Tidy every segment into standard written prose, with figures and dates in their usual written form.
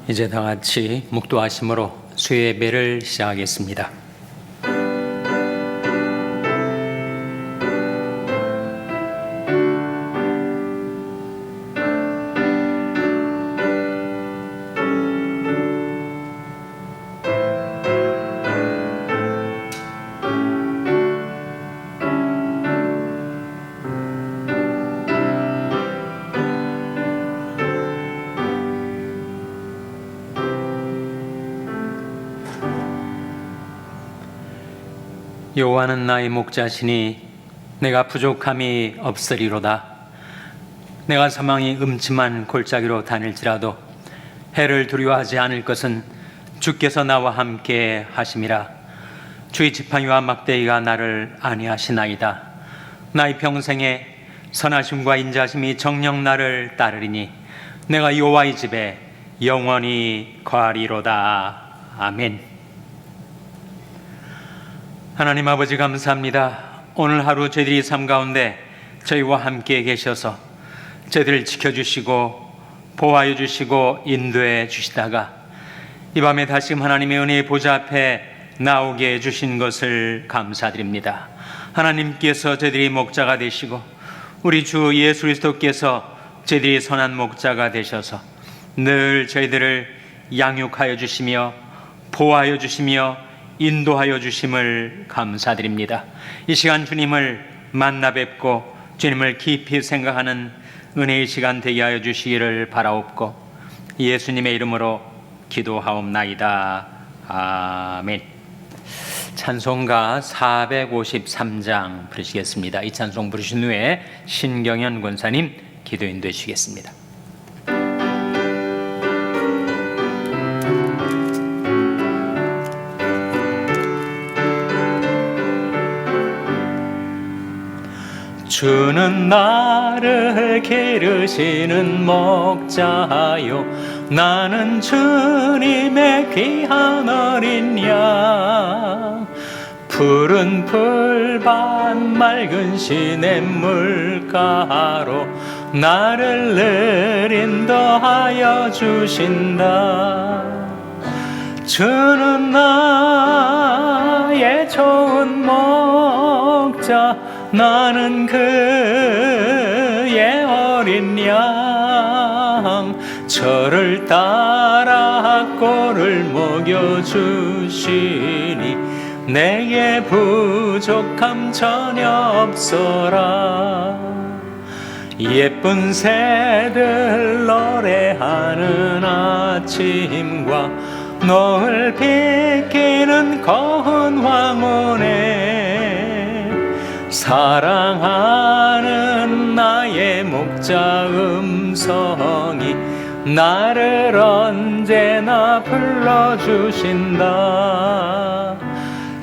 이제 다 같이 묵도하심으로 수요예배를 시작하겠습니다. 여호와는 나의 목자시니 내가 부족함이 없으리로다. 내가 사망이 음침한 골짜기로 다닐지라도 해를 두려워하지 않을 것은 주께서 나와 함께 하심이라. 주의 지팡이와 막대기가 나를 안위하시나이다. 나의 평생에 선하심과 인자심이 정녕 나를 따르리니 내가 여호와의 집에 영원히 거하리로다. 아멘. 하나님 아버지 감사합니다. 오늘 하루 저희들이 삶 가운데 저희와 함께 계셔서 저희들을 지켜주시고 보호하여 주시고 인도해 주시다가 이 밤에 다시금 하나님의 은혜의 보좌 앞에 나오게 해주신 것을 감사드립니다. 하나님께서 저희들이 목자가 되시고 우리 주 예수 그리스도께서 저희들이 선한 목자가 되셔서 늘 저희들을 양육하여 주시며 보호하여 주시며 인도하여 주심을 감사드립니다. 이 시간 주님을 만나 뵙고 주님을 깊이 생각하는 은혜의 시간 되게 하여 주시기를 바라옵고 예수님의 이름으로 기도하옵나이다. 아멘. 찬송가 453장 부르시겠습니다. 이 찬송 부르신 후에 신경현 권사님 기도 인도해 주시겠습니다. 주는 나를 기르시는 목자요 나는 주님의 귀한 어린 양 푸른 풀밭 맑은 시냇물가로 나를 늘 인도하여 주신다. 주는 나의 좋은 목자 나는 그의 어린 양 저를 따라 꼴을 먹여주시니 내게 부족함 전혀 없어라. 예쁜 새들 노래하는 아침과 노을 비키는 고운 황혼에 사랑하는 나의 목자 음성이 나를 언제나 불러주신다.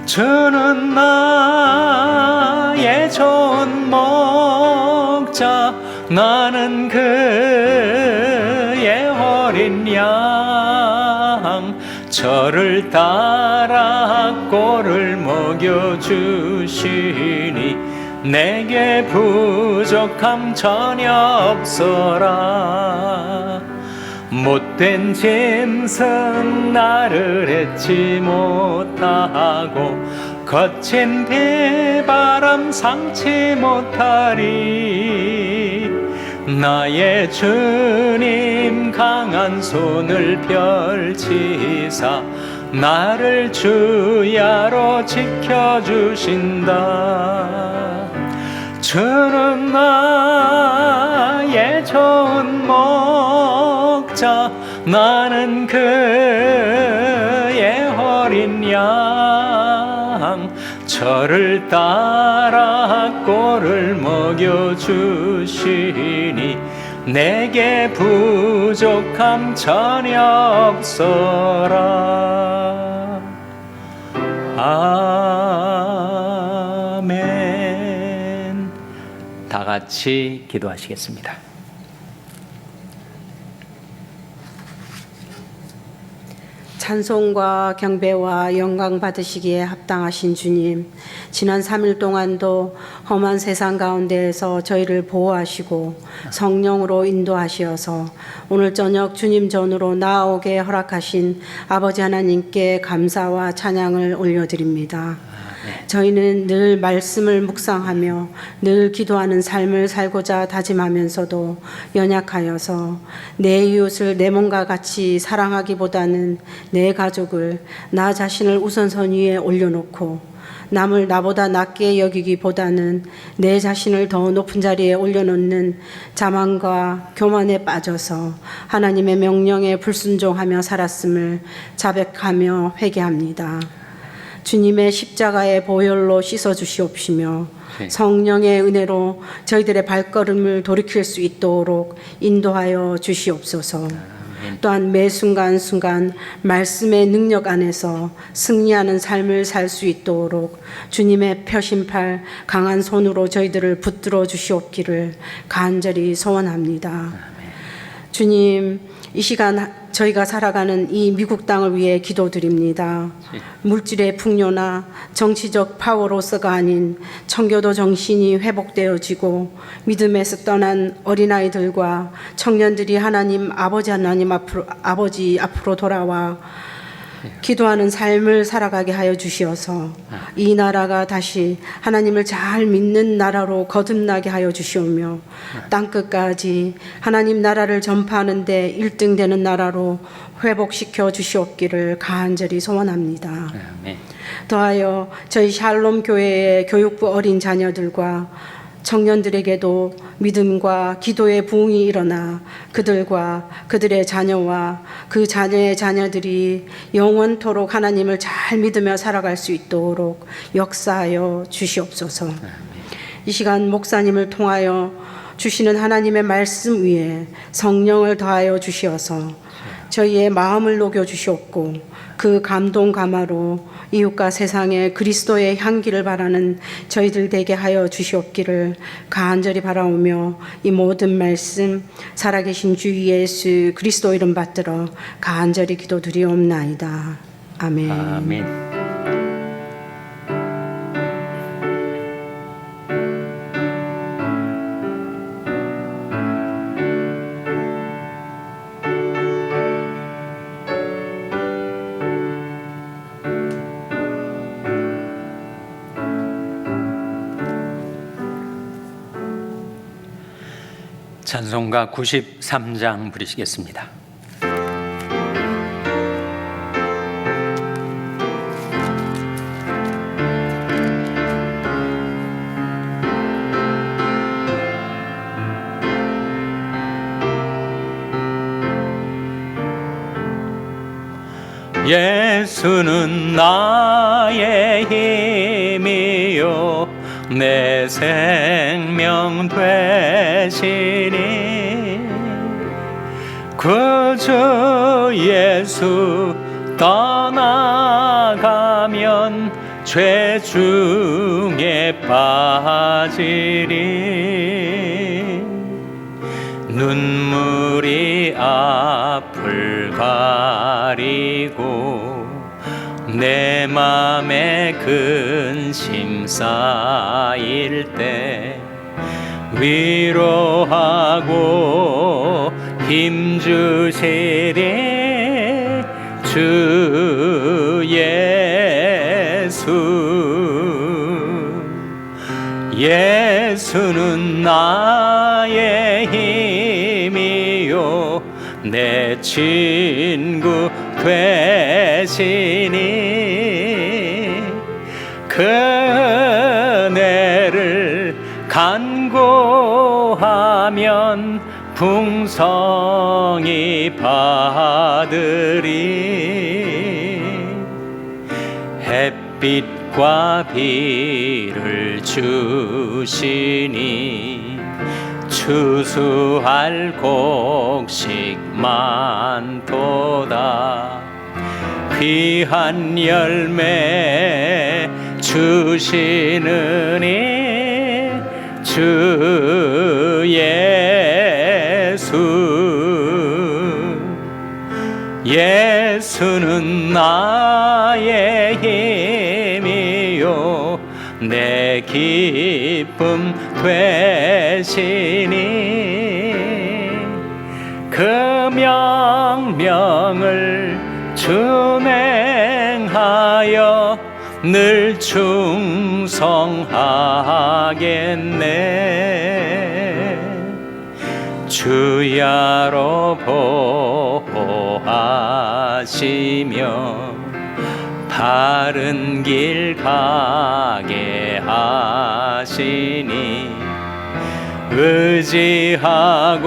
주는 나의 좋은 목자 나는 그의 어린 양 저를 따라 꼴을 먹여주시니 내게 부족함 전혀 없어라. 못된 짐승 나를 잊지 못하고 거친 비바람 상치 못하리. 나의 주님 강한 손을 펼치사 나를 주야로 지켜주신다. 주는 나의 좋은 목자 나는 그의 어린 양 저를 따라 꼴을 먹여주시니 내게 부족함 전혀 없어라. 아멘. 다 같이 기도하시겠습니다. 찬송과 경배와 영광 받으시기에 합당하신 주님, 지난 3일 동안도 험한 세상 가운데에서 저희를 보호하시고 성령으로 인도하시어서 오늘 저녁 주님 전으로 나아오게 허락하신 아버지 하나님께 감사와 찬양을 올려드립니다. 저희는 늘 말씀을 묵상하며 늘 기도하는 삶을 살고자 다짐하면서도 연약하여서 내 이웃을 내 몸과 같이 사랑하기보다는 내 가족을, 나 자신을 우선선 위에 올려놓고 남을 나보다 낮게 여기기보다는 내 자신을 더 높은 자리에 올려놓는 자만과 교만에 빠져서 하나님의 명령에 불순종하며 살았음을 자백하며 회개합니다. 주님의 십자가의 보혈로 씻어주시옵시며 성령의 은혜로 저희들의 발걸음을 돌이킬 수 있도록 인도하여 주시옵소서. 또한 매 순간순간 말씀의 능력 안에서 승리하는 삶을 살 수 있도록 주님의 펴신팔 강한 손으로 저희들을 붙들어 주시옵기를 간절히 소원합니다. 주님, 이 시간 저희가 살아가는 이 미국 땅을 위해 기도드립니다. 물질의 풍요나 정치적 파워로서가 아닌 청교도 정신이 회복되어지고 믿음에서 떠난 어린아이들과 청년들이 아버지 앞으로 돌아와 기도하는 삶을 살아가게 하여 주시어서 이 나라가 다시 하나님을 잘 믿는 나라로 거듭나게 하여 주시오며 땅끝까지 하나님 나라를 전파하는 데 1등 되는 나라로 회복시켜 주시옵기를 간절히 소원합니다. 더하여 저희 샬롬 교회의 교육부 어린 자녀들과 청년들에게도 믿음과 기도의 부흥이 일어나 그들과 그들의 자녀와 그 자녀의 자녀들이 영원토록 하나님을 잘 믿으며 살아갈 수 있도록 역사하여 주시옵소서. 이 시간 목사님을 통하여 주시는 하나님의 말씀 위에 성령을 더하여 주시어서 저희의 마음을 녹여 주시옵고 그 감동 감화로 이웃과 세상에 그리스도의 향기를 바라는 저희들 되게 하여 주시옵기를 간절히 바라오며 이 모든 말씀 살아계신 주 예수 그리스도 이름 받들어 간절히 기도드리옵나이다. 아멘. 아멘. 찬송가 93장 부르시겠습니다. 예수는 나의 힘이요 내 생명 되시니 그저 예수 떠나가면 죄 중에 빠지리 눈물이 앞을 가리고 내 맘에 근심 쌓일 때 위로하고 힘주시리 주 예수는 나의 힘이요 내 친구 되시니 그네를 간구하면 풍성히 받으리 햇빛과 비를 주시니 추수할 곡식 많도다 귀한 열매 주시느니 주 예수는 예수는 나의 힘이요 내 기쁨 되시니 그 명령을 준행하여 늘 충성하겠네. 주야로 보호하시며 바른 길 가게 하시니 의지하고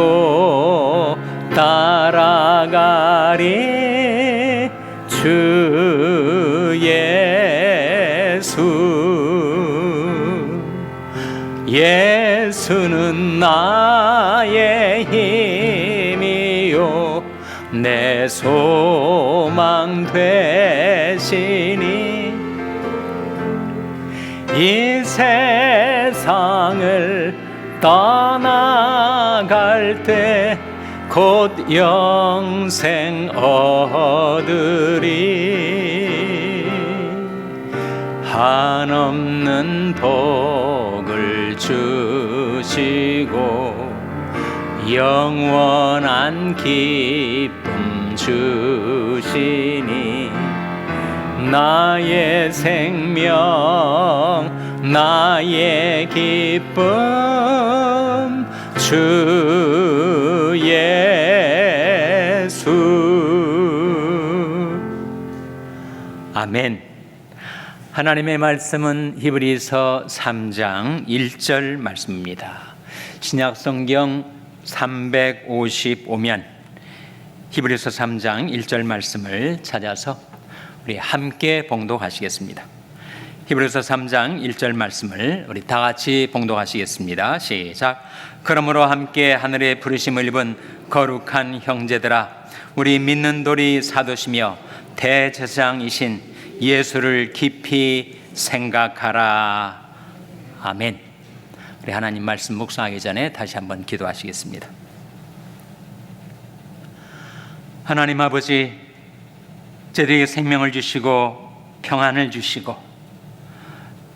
따라가리 주 예수는 나의 힘이요 내 소망 되시니 이 세상을 떠나갈 때 곧 영생 얻으리 한없는 복을 주시고 영원한 기쁨 주시니 나의 생명 나의 기쁨 주 예수. 아멘. 하나님의 말씀은 히브리서 3장 1절 말씀입니다. 신약 성경 355면 히브리서 3장 1절 말씀을 찾아서 우리 함께 봉독하시겠습니다. 히브리서 3장 1절 말씀을 우리 다 같이 봉독하시겠습니다. 시작. 그러므로 함께 하늘의 부르심을 입은 거룩한 형제들아, 우리 믿는 도리 사도시며 대제사장이신 예수를 깊이 생각하라. 아멘. 우리 하나님 말씀 묵상하기 전에 다시 한번 기도하시겠습니다. 하나님 아버지, 저희에게 생명을 주시고 평안을 주시고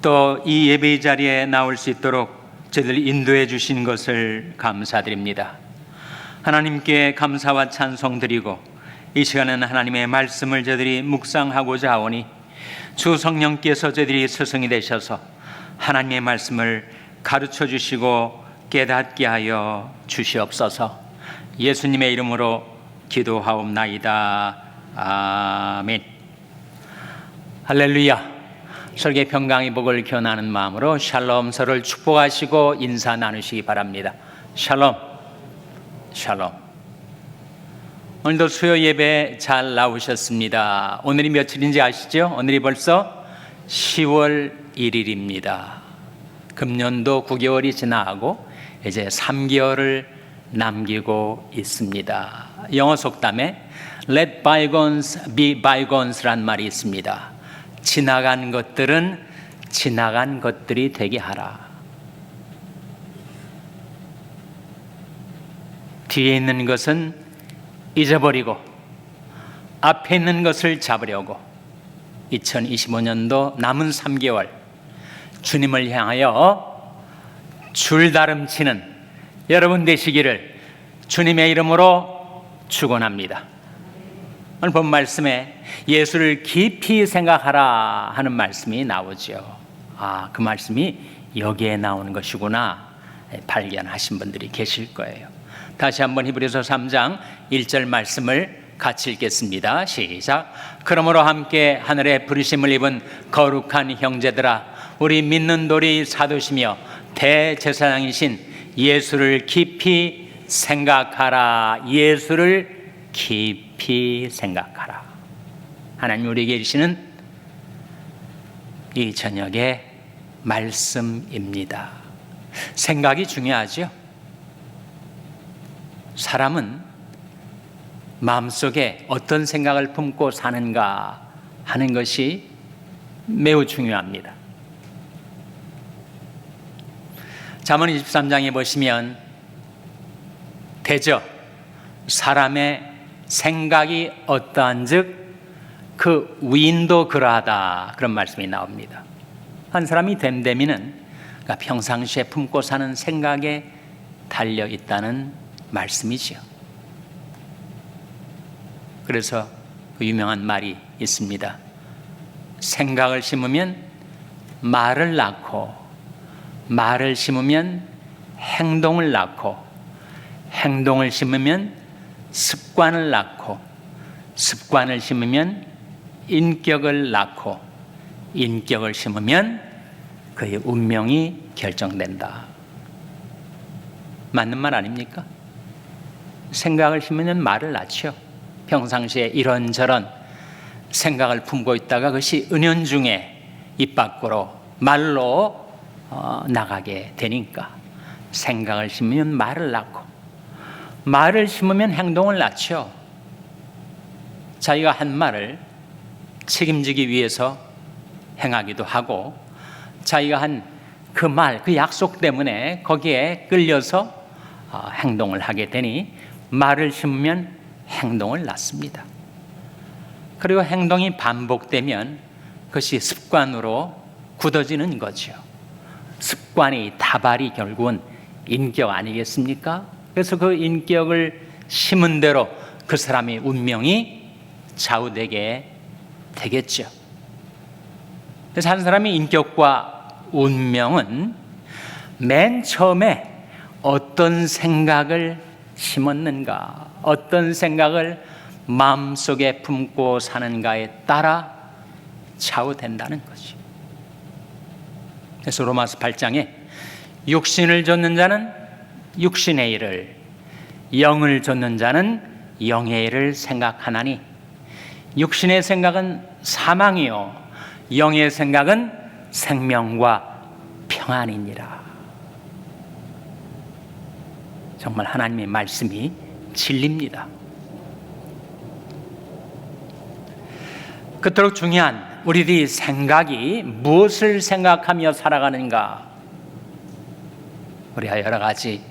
또 이 예배 자리에 나올 수 있도록 저희들 인도해 주신 것을 감사드립니다. 하나님께 감사와 찬송 드리고 이 시간에는 하나님의 말씀을 저희들이 묵상하고자 하오니 주 성령께서 저희들이 스승이 되셔서 하나님의 말씀을 가르쳐 주시고 깨닫게 하여 주시옵소서. 예수님의 이름으로 기도하옵나이다. 아멘. 할렐루야. 설계 평강의 복을 기원하는 마음으로 샬롬, 서로를 축복하시고 인사 나누시기 바랍니다. 샬롬, 샬롬. 오늘도 수요 예배 잘 나오셨습니다. 오늘이 며칠인지 아시죠? 오늘이 벌써 10월 1일입니다. 금년도 9개월이 지나고 이제 3개월을 남기고 있습니다. 영어 속담에 Let bygones be bygones란 말이 있습니다. 지나간 것들은 지나간 것들이 되게 하라. 뒤에 있는 것은 잊어버리고 앞에 있는 것을 잡으려고 2025년도 남은 3개월 주님을 향하여 줄다름치는 여러분 되시기를 주님의 이름으로 축원합니다. 오늘 본 말씀에 예수를 깊이 생각하라 하는 말씀이 나오죠. 아, 그 말씀이 여기에 나오는 것이구나 발견하신 분들이 계실 거예요. 다시 한번 히브리서 3장 1절 말씀을 같이 읽겠습니다. 시작. 그러므로 함께 하늘의 부르심을 입은 거룩한 형제들아, 우리 믿는 도리 사도시며 대제사장이신 예수를 깊이 생각하라. 예수를 깊이 생각하라. 하나님 우리에게 주시는 이 저녁의 말씀입니다. 생각이 중요하죠. 사람은 마음속에 어떤 생각을 품고 사는가 하는 것이 매우 중요합니다. 잠언 23장에 보시면 대저 사람의 생각이 어떠한즉 그 위인도 그러하다 그런 말씀이 나옵니다. 한 사람이 됨됨이는 그러니까 평상시에 품고 사는 생각에 달려 있다는 말씀이지요. 그래서 그 유명한 말이 있습니다. 생각을 심으면 말을 낳고, 말을 심으면 행동을 낳고, 행동을 심으면 습관을 낳고, 습관을 심으면 인격을 낳고, 인격을 심으면 그의 운명이 결정된다. 맞는 말 아닙니까? 생각을 심으면 말을 낳죠. 평상시에 이런저런 생각을 품고 있다가 그것이 은연중에 입 밖으로 말로 나가게 되니까 생각을 심으면 말을 낳고, 말을 심으면 행동을 낳죠. 자기가 한 말을 책임지기 위해서 행하기도 하고, 자기가 한 그 말, 그 약속 때문에 거기에 끌려서 행동을 하게 되니 말을 심으면 행동을 낳습니다. 그리고 행동이 반복되면 그것이 습관으로 굳어지는 거죠. 습관이 다발이 결국은 인격 아니겠습니까? 그래서 그 인격을 심은 대로 그 사람의 운명이 좌우되게 되겠죠. 그래서 한 사람의 인격과 운명은 맨 처음에 어떤 생각을 심었는가, 어떤 생각을 마음속에 품고 사는가에 따라 좌우된다는 거지. 그래서 로마서 8장에 육신을 좇는 자는 육신의 일을, 영을 좇는 자는 영의 일을 생각하나니 육신의 생각은 사망이요 영의 생각은 생명과 평안이니라. 정말 하나님의 말씀이 진리입니다. 그토록 중요한 우리들이 생각이 무엇을 생각하며 살아가는가, 우리가 여러 가지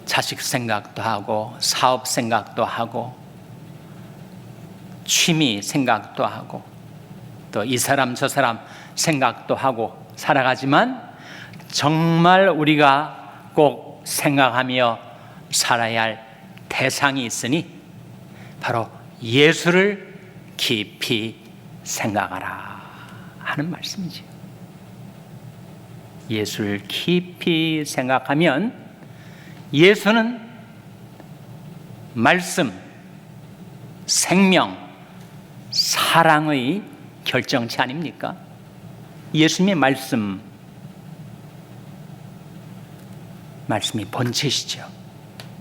자식 생각도 하고 사업 생각도 하고 취미 생각도 하고 또 이 사람 저 사람 생각도 하고 살아가지만 정말 우리가 꼭 생각하며 살아야 할 대상이 있으니 바로 예수를 깊이 생각하라 하는 말씀이죠. 예수를 깊이 생각하면 예수는 말씀, 생명, 사랑의 결정체 아닙니까? 예수님의 말씀이 본체시죠.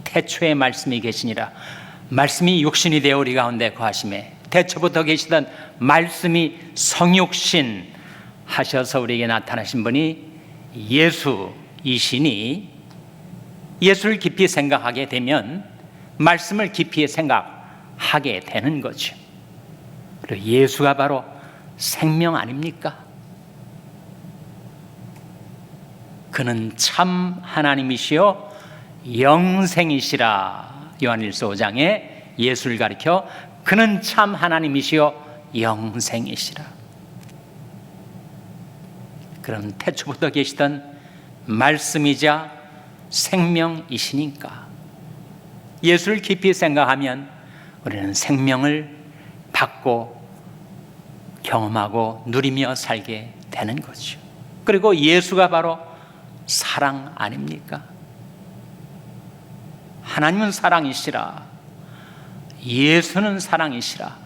태초에 말씀이 계시니라. 말씀이 육신이 되어 우리 가운데 거하심에 태초부터 계시던 말씀이 성육신 하셔서 우리에게 나타나신 분이 예수이시니 예수를 깊이 생각하게 되면 말씀을 깊이 생각하게 되는 거죠. 그리고 예수가 바로 생명 아닙니까? 그는 참 하나님이시요 영생이시라. 요한일서 5장에 예수를 가리켜 그는 참 하나님이시요 영생이시라. 그럼 태초부터 계시던 말씀이자 생명이시니까 예수를 깊이 생각하면 우리는 생명을 받고 경험하고 누리며 살게 되는 거죠. 그리고 예수가 바로 사랑 아닙니까? 하나님은 사랑이시라. 예수는 사랑이시라.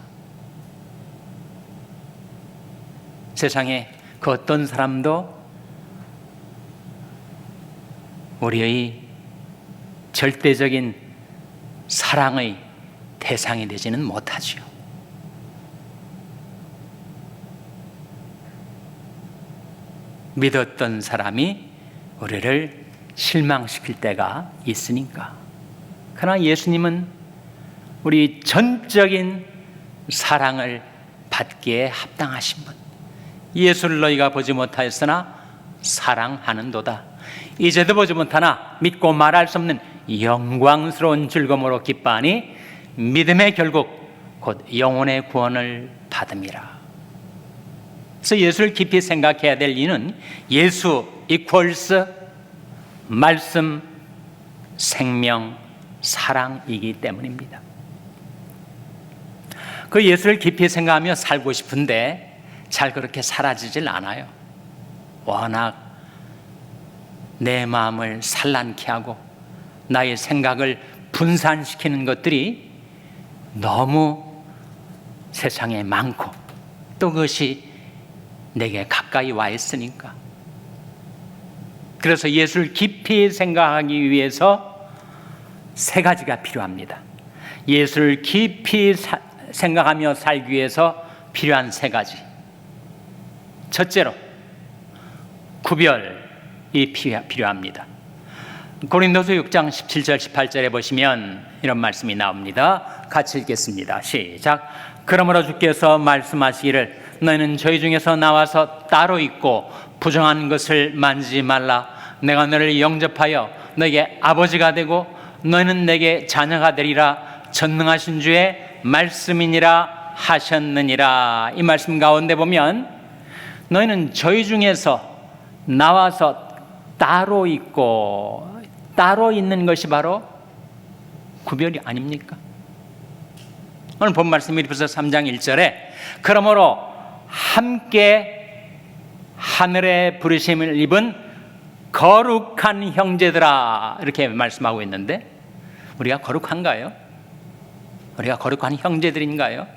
세상에 그 어떤 사람도 우리의 절대적인 사랑의 대상이 되지는 못하지요. 믿었던 사람이 우리를 실망시킬 때가 있으니까. 그러나 예수님은 우리 전적인 사랑을 받기에 합당하신 분. 예수를 너희가 보지 못하였으나 사랑하는도다. 이제도 보지 못하나 믿고 말할 수 없는 영광스러운 즐거움으로 기뻐하니 믿음의 결국 곧 영혼의 구원을 받음이라. 그래서 예수를 깊이 생각해야 될 이유는 예수 이퀄스 말씀, 생명, 사랑이기 때문입니다. 그 예수를 깊이 생각하며 살고 싶은데 잘 그렇게 사라지질 않아요. 워낙 내 마음을 산란케 하고 나의 생각을 분산시키는 것들이 너무 세상에 많고 또 그것이 내게 가까이 와 있으니까. 그래서 예수를 깊이 생각하기 위해서 세 가지가 필요합니다. 예수를 깊이 생각하며 살기 위해서 필요한 세 가지. 첫째로 구별이 필요합니다. 고린도서 6장 17절 18절에 보시면 이런 말씀이 나옵니다. 같이 읽겠습니다. 시작. 그러므로 주께서 말씀하시기를 너희는 저희 중에서 나와서 따로 있고 부정한 것을 만지지 말라. 내가 너를 영접하여 너에게 아버지가 되고 너희는 내게 자녀가 되리라. 전능하신 주의 말씀이니라 하셨느니라. 이 말씀 가운데 보면 너희는 저희 중에서 나와서 따로 있고, 따로 있는 것이 바로 구별이 아닙니까? 오늘 본 말씀 히브리서 3장 1절에 그러므로 함께 하늘의 부르심을 입은 거룩한 형제들아, 이렇게 말씀하고 있는데 우리가 거룩한가요? 우리가 거룩한 형제들인가요?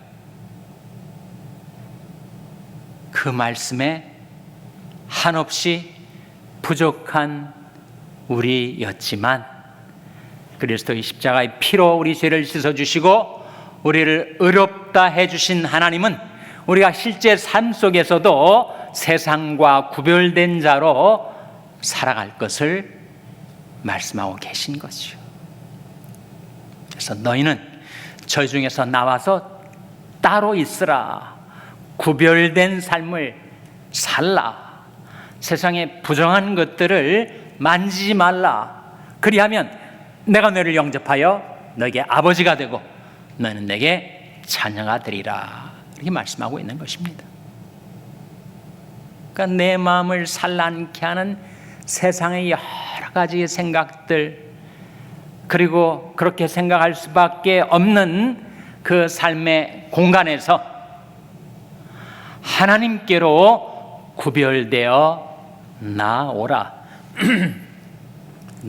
그 말씀에 한없이 부족한 우리였지만 그리스도의 십자가의 피로 우리 죄를 씻어주시고 우리를 의롭다 해주신 하나님은 우리가 실제 삶 속에서도 세상과 구별된 자로 살아갈 것을 말씀하고 계신 것이요. 그래서 너희는 저희 중에서 나와서 따로 있으라. 구별된 삶을 살라. 세상에 부정한 것들을 만지지 말라. 그리하면 내가 너를 영접하여 너에게 아버지가 되고 너는 내게 자녀가 되리라. 이렇게 말씀하고 있는 것입니다. 그러니까 내 마음을 산란케 하는 세상의 여러 가지 생각들, 그리고 그렇게 생각할 수밖에 없는 그 삶의 공간에서 하나님께로 구별되어 나오라.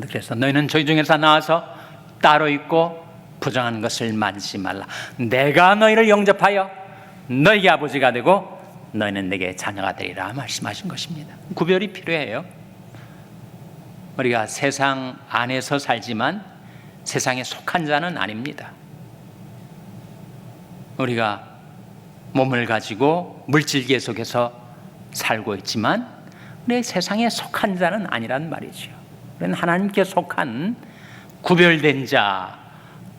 그래서 너희는 저희 중에서 나와서 따로 있고 부정한 것을 만지지 말라. 내가 너희를 영접하여 너희에게 아버지가 되고 너희는 내게 자녀가 되리라 말씀하신 것입니다. 구별이 필요해요. 우리가 세상 안에서 살지만 세상에 속한 자는 아닙니다. 우리가 몸을 가지고 물질계 속에서 살고 있지만 우리 세상에 속한 자는 아니란 말이죠. 우리는 하나님께 속한 구별된 자,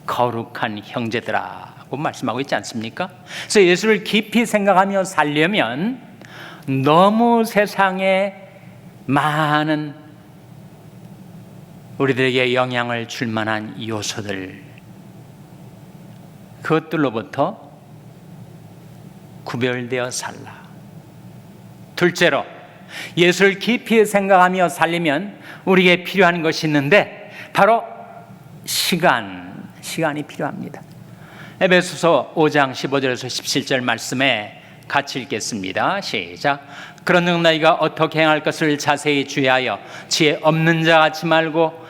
거룩한 형제들아고 말씀하고 있지 않습니까? 그래서 예수를 깊이 생각하며 살려면 너무 세상에 많은 우리들에게 영향을 줄 만한 요소들, 그것들로부터 구별되어 살라. 둘째로 예수를 깊이 생각하며 살리면 우리에게 필요한 것이 있는데 바로 시간이 필요합니다. 에베소서 5장 15절에서 17절 말씀에 같이 읽겠습니다. 시작. 그런즉 너희가 어떻게 행할 것을 자세히 주의하여 지혜 없는 자 같이 말고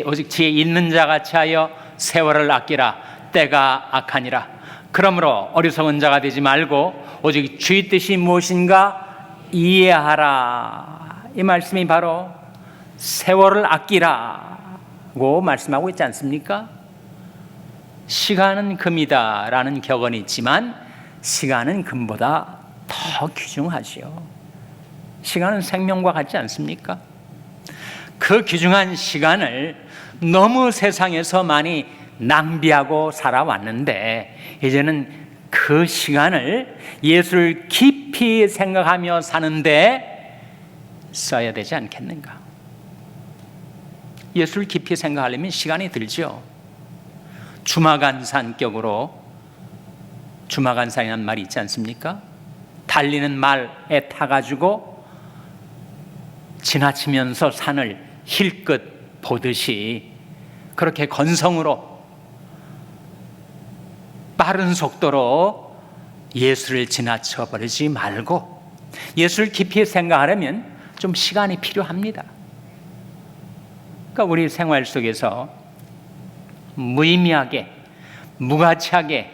오직 지혜 있는 자 같이 하여 세월을 아끼라. 때가 악하니라. 그러므로 어리석은 자가 되지 말고 오직 주의 뜻이 무엇인가 이해하라. 이 말씀이 바로 세월을 아끼라고 말씀하고 있지 않습니까? 시간은 금이다라는 격언이 있지만 시간은 금보다 더 귀중하지요. 시간은 생명과 같지 않습니까? 그 귀중한 시간을 너무 세상에서 많이 낭비하고 살아왔는데 이제는 그 시간을 예수를 깊이 생각하며 사는데 써야 되지 않겠는가? 예수를 깊이 생각하려면 시간이 들죠. 주마간산격으로 주마간산이라는 말이 있지 않습니까? 달리는 말에 타가지고 지나치면서 산을 힐끗 보듯이 그렇게 건성으로 빠른 속도로 예수를 지나쳐 버리지 말고 예수를 깊이 생각하려면 좀 시간이 필요합니다. 그러니까 우리 생활 속에서 무의미하게 무가치하게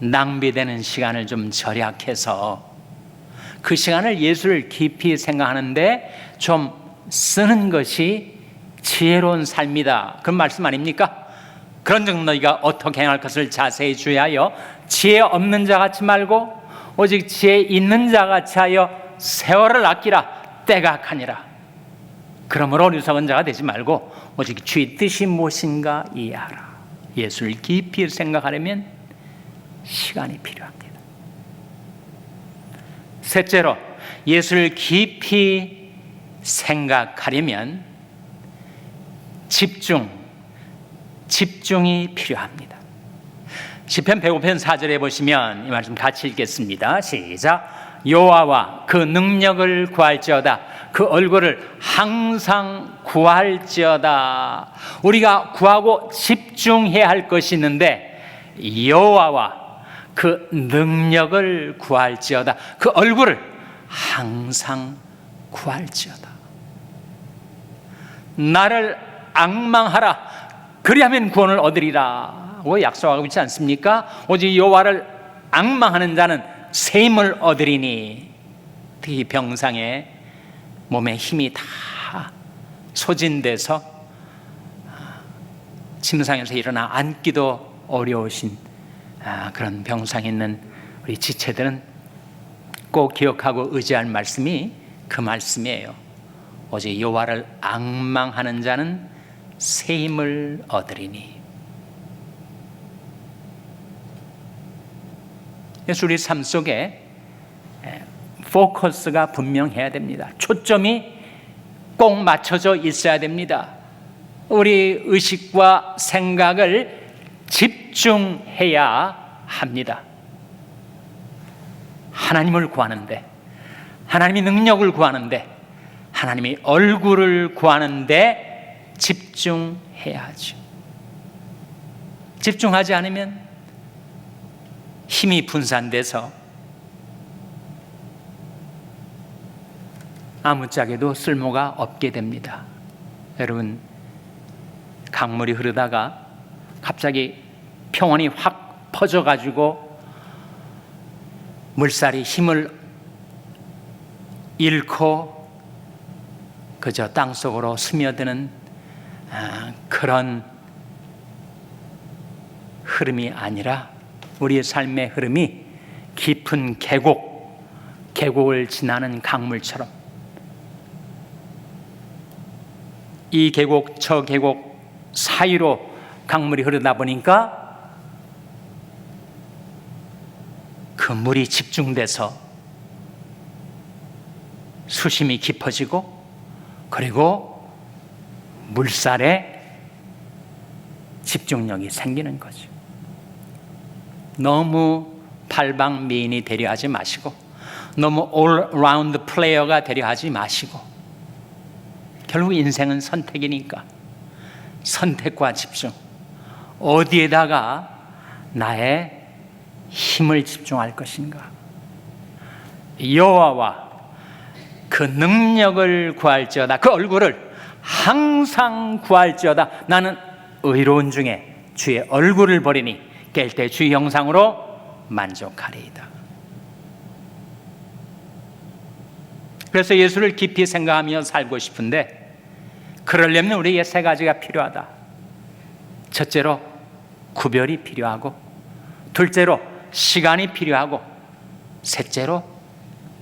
낭비되는 시간을 좀 절약해서 그 시간을 예수를 깊이 생각하는데 좀 쓰는 것이 지혜로운 삶이다. 그런 말씀 아닙니까? 그런즉 너희가 어떻게 행할 것을 자세히 주의하여 지혜 없는 자 같이 말고 오직 지혜 있는 자 같이 하여 세월을 아끼라. 때가 가니라. 그러므로 어리석은 자가 되지 말고 오직 주의 뜻이 무엇인가 이해하라. 예수를 깊이 생각하려면 시간이 필요합니다. 셋째로, 예수를 깊이 생각하려면 집중이 필요합니다. 시편 105편 4절에 보시면 이 말씀 같이 읽겠습니다. 시작. 여호와와 그 능력을 구할지어다. 그 얼굴을 항상 구할지어다. 우리가 구하고 집중해야 할 것이 있는데 여호와와 그 능력을 구할지어다. 그 얼굴을 항상 구할지어다. 나를 앙망하라. 그리하면 구원을 얻으리라. 고 약속하고 있지 않습니까? 오직 여호와를 앙망하는 자는 새 힘을 얻으리니. 특히 병상에 몸에 힘이 다 소진돼서 침상에서 일어나 앉기도 어려우신 그런 병상에 있는 우리 지체들은 꼭 기억하고 의지할 말씀이 그 말씀이에요. 오직 여호와를 앙망하는 자는 새 힘을 얻으리니. 그래서 우리 삶 속에 포커스가 분명해야 됩니다. 초점이 꼭 맞춰져 있어야 됩니다. 우리 의식과 생각을 집중해야 합니다. 하나님을 구하는데, 하나님의 능력을 구하는데, 하나님의 얼굴을 구하는데 집중해야죠. 집중하지 않으면 힘이 분산돼서 아무짝에도 쓸모가 없게 됩니다. 여러분, 강물이 흐르다가 갑자기 평원이 확 퍼져가지고 물살이 힘을 잃고 그저 땅속으로 스며드는 그런 흐름이 아니라 우리의 삶의 흐름이 깊은 계곡을 지나는 강물처럼 이 계곡 저 계곡 사이로 강물이 흐르다 보니까 그 물이 집중돼서 수심이 깊어지고 그리고 물살에 집중력이 생기는 거죠. 너무 팔방미인이 되려 하지 마시고 너무 올라운드 플레이어가 되려 하지 마시고 결국 인생은 선택이니까 선택과 집중, 어디에다가 나의 힘을 집중할 것인가. 여호와와 그 능력을 구할지어다. 그 얼굴을 항상 구할지어다. 나는 의로운 중에 주의 얼굴을 보리니 깰 때 주의 형상으로 만족하리이다. 그래서 예수를 깊이 생각하며 살고 싶은데 그러려면 우리에게 세 가지가 필요하다. 첫째로 구별이 필요하고, 둘째로 시간이 필요하고, 셋째로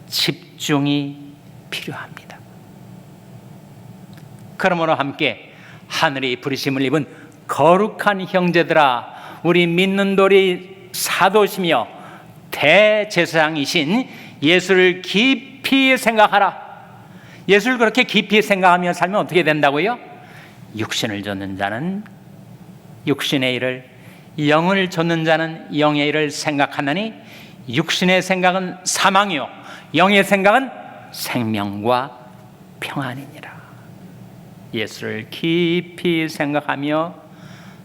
집중이 필요합니다. 그러므로 함께 하늘의 부르심을 입은 거룩한 형제들아, 우리 믿는 돌이 사도시며 대제사장이신 예수를 깊이 생각하라. 예수를 그렇게 깊이 생각하며 살면 어떻게 된다고요? 육신을 좇는 자는 육신의 일을, 영을 좇는 자는 영의 일을 생각하나니 육신의 생각은 사망이요 영의 생각은 생명과 평안이니라. 예수를 깊이 생각하며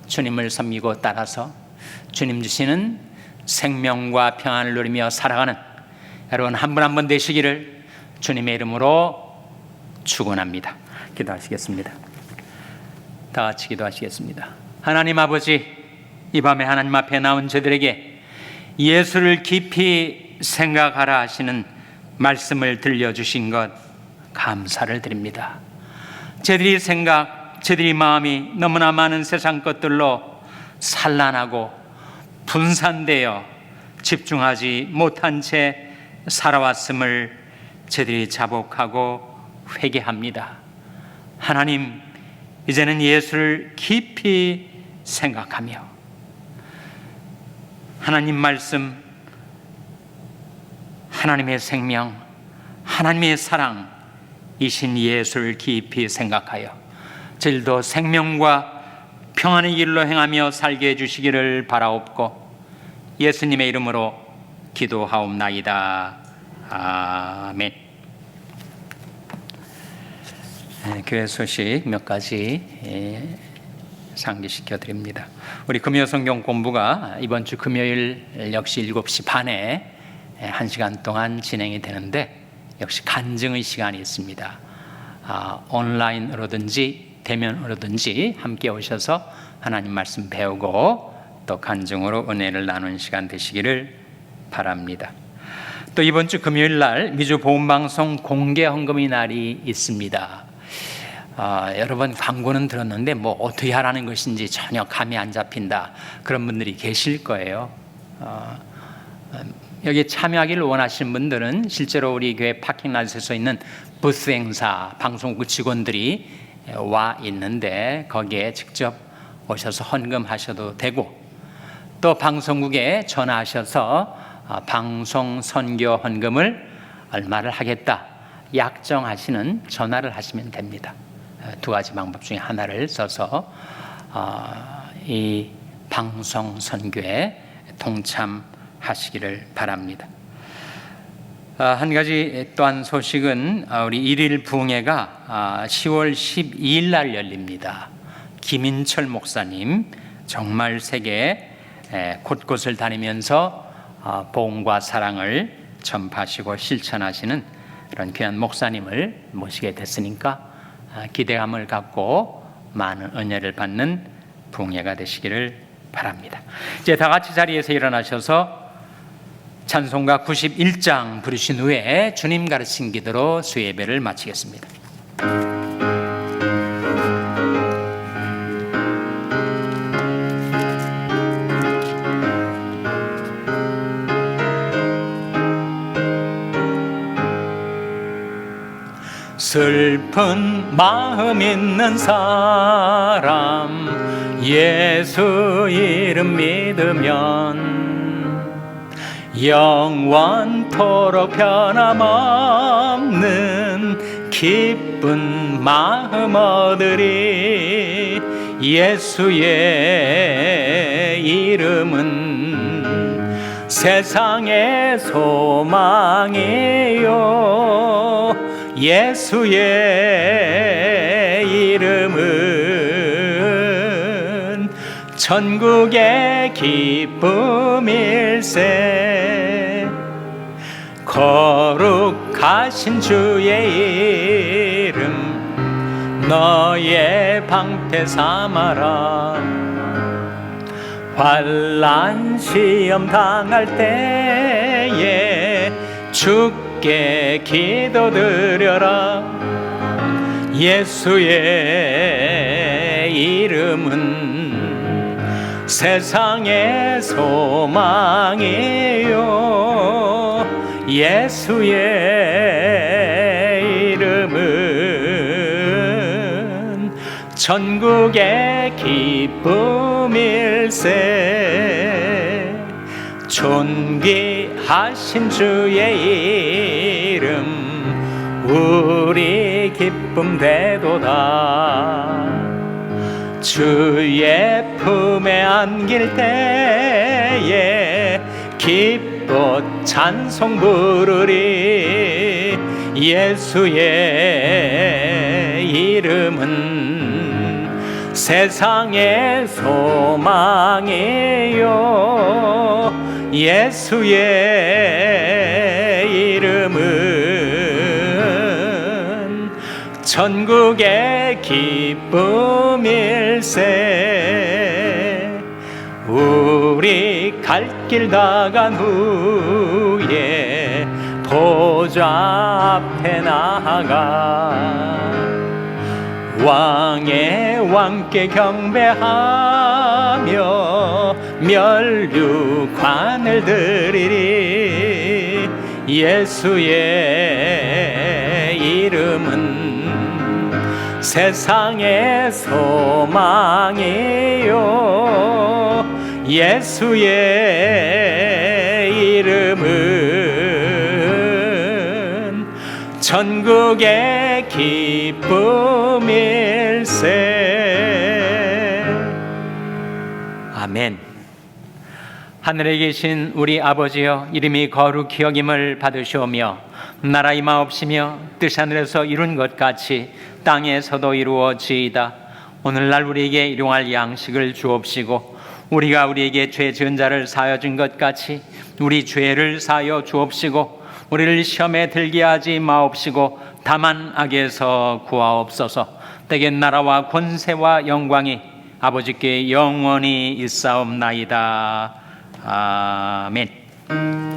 주님을 섬기고 따라서 주님 주시는 생명과 평안을 누리며 살아가는 여러분 한 분 한 분 되시기를 주님의 이름으로 축원합니다. 기도하시겠습니다. 다 같이 기도하시겠습니다. 하나님 아버지, 이 밤에 하나님 앞에 나온 저들에게 예수를 깊이 생각하라 하시는 말씀을 들려주신 것 감사를 드립니다. 저들이 저들이 마음이 너무나 많은 세상 것들로 산란하고 분산되어 집중하지 못한 채 살아왔음을 저들이 자복하고 회개합니다. 하나님, 이제는 예수를 깊이 생각하며 하나님 말씀, 하나님의 생명, 하나님의 사랑이신 예수를 깊이 생각하여 저희도 생명과 평안의 길로 행하며 살게 해주시기를 바라옵고 예수님의 이름으로 기도하옵나이다. 아멘. 교회 소식 몇 가지 상기시켜 드립니다. 우리 금요 성경 공부가 이번 주 금요일 역시 7시 반에 1시간 동안 진행이 되는데 역시 간증의 시간이 있습니다. 온라인으로든지 대면으로든지 함께 오셔서 하나님 말씀 배우고 또 간증으로 은혜를 나누는 시간 되시기를 바랍니다. 또 이번 주 금요일 날 미주 보험방송 공개 헌금의 날이 있습니다. 여러 번 광고는 들었는데 뭐 어떻게 하라는 것인지 전혀 감이 안 잡힌다 그런 분들이 계실 거예요. 여기 참여하기를 원하시는 분들은 실제로 우리 교회 파킹랏에 서 있는 부스 행사 방송국 직원들이 와 있는데 거기에 직접 오셔서 헌금하셔도 되고 또 방송국에 전화하셔서 방송 선교 헌금을 얼마를 하겠다 약정하시는 전화를 하시면 됩니다. 두 가지 방법 중에 하나를 써서 이 방송 선교에 동참하시기를 바랍니다. 한 가지 또한 소식은 우리 일일 부흥회가 10월 12일 날 열립니다. 김인철 목사님 정말 세계 곳곳을 다니면서 복음과 사랑을 전파하시고 실천하시는 그런 귀한 목사님을 모시게 됐으니까 기대감을 갖고 많은 은혜를 받는 부흥회가 되시기를 바랍니다. 이제 다 같이 자리에서 일어나셔서 찬송가 91장 부르신 후에 주님 가르친 기도로 수예배를 마치겠습니다. 슬픈 마음 있는 사람 예수 이름 믿으면 영원토록 변함없는 기쁜 마음 얻으리. 예수의 이름은 세상의 소망이요 예수의 이름은 천국의 기쁨일세. 거룩하신 주의 이름 너의 방패 삼아라. 환난 시험 당할 때에 주께 기도드려라. 예수의 이름은 세상의 소망이요 예수의 이름은 천국의 기쁨일세. 존귀하신 주의 이름 우리 기쁨 되도다. 주의 품에 안길 때에 기뻐 찬송 부르리. 예수의 이름은 세상의 소망이요, 예수의 이름은 천국의 기쁨일세. 우리 갈 길 다간 후에 보좌 앞에 나아가 왕의 왕께 경배하며 면류관을 드리리. 예수의 이름은 세상의 소망이요, 예수의 이름은 천국의 기쁨일세. 아멘. 하늘에 계신 우리 아버지여, 이름이 거룩히 여김을 받으시오며 나라 임하옵시며 뜻 하늘에서 이룬 것 같이 땅에서도 이루어지이다. 오늘날 우리에게 일용할 양식을 주옵시고 우리가 우리에게 죄 지은 자를 사하여 준 것 같이 우리 죄를 사하여 주옵시고 우리를 시험에 들게 하지 마옵시고 다만 악에서 구하옵소서. 때에 나라와 권세와 영광이 아버지께 영원히 있사옵나이다. 아멘.